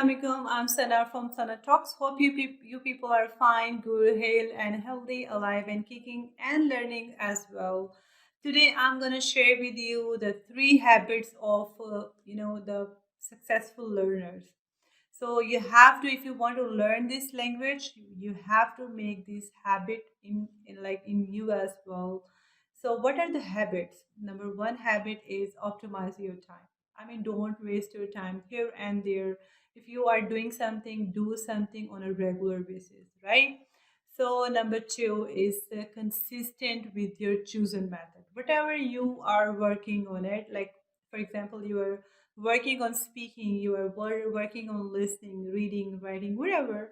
Assalamualaikum. I'm Sana from Sana Talks. Hope you people are fine, good, hale, and healthy, alive and kicking and learning as well. Today, I'm gonna share with you the three habits of the successful learners. So you have to, if you want to learn this language, you have to make this habit in you as well. So what are the habits? Number one habit is optimize your time. I mean, don't waste your time here and there. If you are doing something, do something on a regular basis, right? So number two is consistent with your chosen method. Whatever you are working on it, like for example, you are working on speaking, you are working on listening, reading, writing, whatever,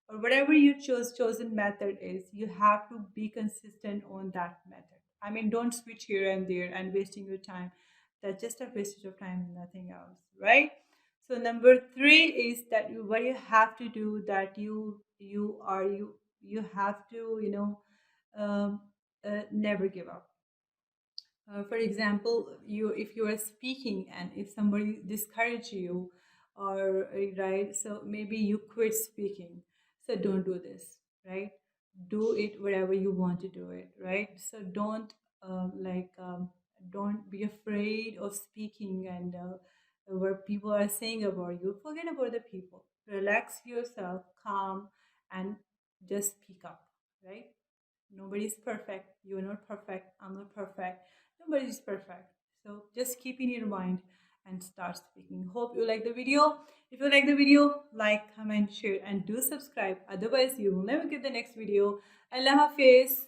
or whatever you chosen method is, you have to be consistent on that method. I mean, don't switch here and there and wasting your time. That's just a wastage of time, nothing else, right? So number three is that what you have to do, that you have to um, never give up. For example, you if you are speaking and if somebody discourage you, or right, so maybe you quit speaking. So don't do this, right? Do it wherever you want to do it, right? So don't be afraid of speaking and what people are saying about you. Forget about the people. Relax yourself, calm, and just speak up, right? Nobody's perfect. You're not perfect. I'm not perfect. Nobody's perfect. So just keep in your mind and start speaking. Hope you like the video. If you like the video, like, comment, share, and do subscribe. Otherwise, you will never get the next video. Allah Hafiz.